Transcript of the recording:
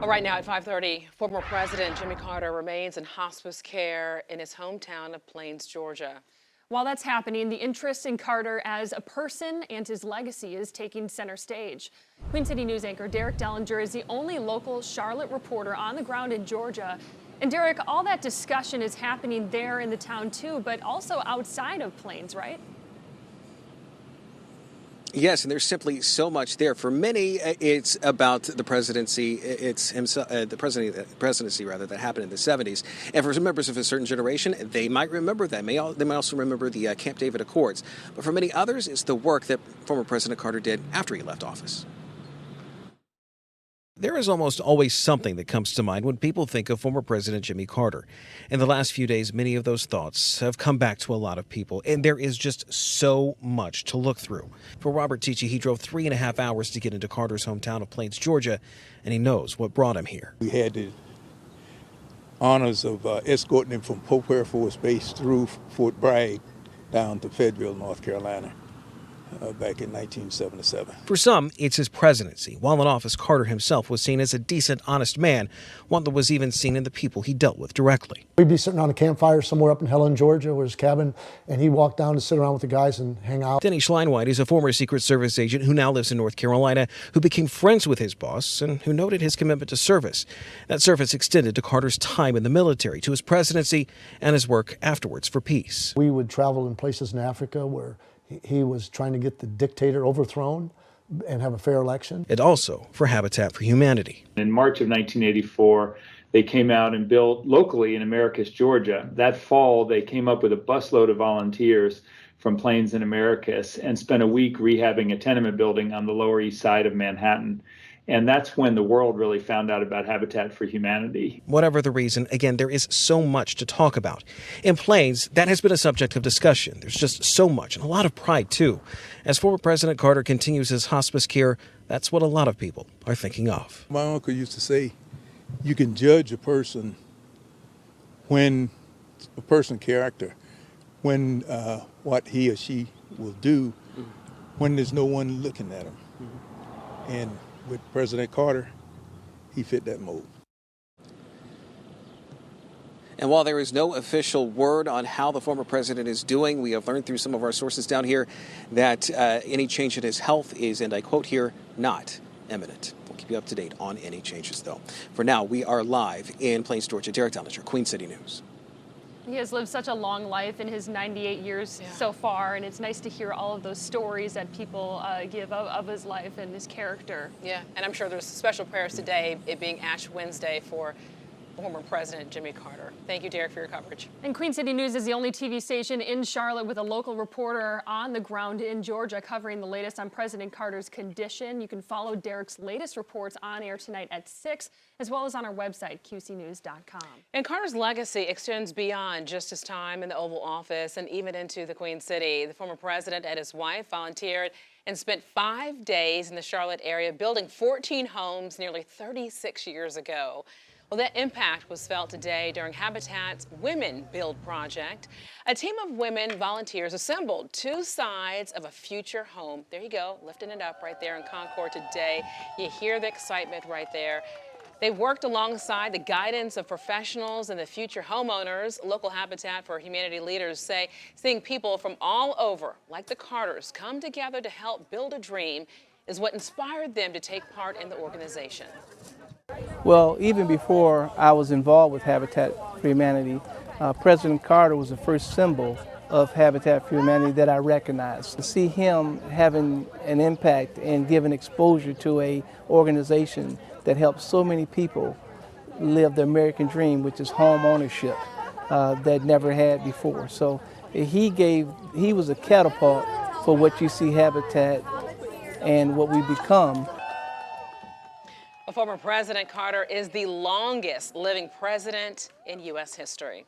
Well, right now at 5:30, former President Jimmy Carter remains in hospice care in his hometown of Plains, Georgia. While that's happening, the interest in Carter as a person and his legacy is taking center stage. Queen City News anchor Derek Dellinger is the only local Charlotte reporter on the ground in Georgia. And Derek, all that discussion is happening there in the town too, but also outside of Plains, right? Yes, and there's simply so much there. For many, it's about the presidency. It's himself, the presidency rather, that happened in the 70s. And for some members of a certain generation, they might remember that. They might also remember the Camp David Accords. But for many others, it's the work that former President Carter did after he left office. There is almost always something that comes to mind when people think of former President Jimmy Carter. In the last few days, many of those thoughts have come back to a lot of people, and there is just so much to look through. For Robert Tichy, he drove 3.5 hours to get into Carter's hometown of Plains, Georgia, and he knows what brought him here. We had the honors of escorting him from Pope Air Force Base through Fort Bragg down to Fayetteville, North Carolina. Back in 1977. For some, it's his presidency. While in office, Carter himself was seen as a decent, honest man, one that was even seen in the people he dealt with directly. We'd be sitting on a campfire somewhere up in Helen, Georgia, where his cabin, and he'd walk down to sit around with the guys and hang out. Denny Schleinweit is a former Secret Service agent who now lives in North Carolina, who became friends with his boss and who noted his commitment to service. That service extended to Carter's time in the military, to his presidency, and his work afterwards for peace. We would travel in places in Africa where he was trying to get the dictator overthrown and have a fair election. And also for Habitat for Humanity. In March of 1984, they came out and built locally in Americus, Georgia. That fall, they came up with a busload of volunteers from Plains and Americus and spent a week rehabbing a tenement building on the Lower East Side of Manhattan. And that's when the world really found out about Habitat for Humanity. Whatever the reason, again, there is so much to talk about. In Plains, that has been a subject of discussion. There's just so much, and a lot of pride, too. As former President Carter continues his hospice care, that's what a lot of people are thinking of. My uncle used to say, you can judge a person when, a person's character, when what he or she will do when there's no one looking at him. And with President Carter, he fit that mold. And while there is no official word on how the former president is doing, we have learned through some of our sources down here that any change in his health is, and I quote here, not imminent. We'll keep you up to date on any changes, though. For now, we are live in Plains, Georgia. Derek Dellinger, Queen City News. He has lived such a long life in his 98 years so far, and it's nice to hear all of those stories that people give of his life and his character. Yeah, and I'm sure there's special prayers today, it being Ash Wednesday, for former President Jimmy Carter. Thank you, Derek, for your coverage. And Queen City News is the only TV station in Charlotte with a local reporter on the ground in Georgia covering the latest on President Carter's condition. You can follow Derek's latest reports on air tonight at 6, as well as on our website, qcnews.com. And Carter's legacy extends beyond just his time in the Oval Office and even into the Queen City. The former president and his wife volunteered and spent 5 days in the Charlotte area building 14 homes nearly 36 years ago. Well, that impact was felt today during Habitat's Women Build project. A team of women volunteers assembled 2 sides of a future home. There you go, lifting it up right there in Concord today. You hear the excitement right there. They worked alongside the guidance of professionals and the future homeowners. Local Habitat for Humanity leaders say seeing people from all over, like the Carters, come together to help build a dream is what inspired them to take part in the organization. Well, even before I was involved with Habitat for Humanity, President Carter was the first symbol of Habitat for Humanity that I recognized. To see him having an impact and giving exposure to an organization that helps so many people live the American dream, which is home ownership, that never had before. So he was a catapult for what you see Habitat and what we become. Former President Carter is the longest living president in U.S. history.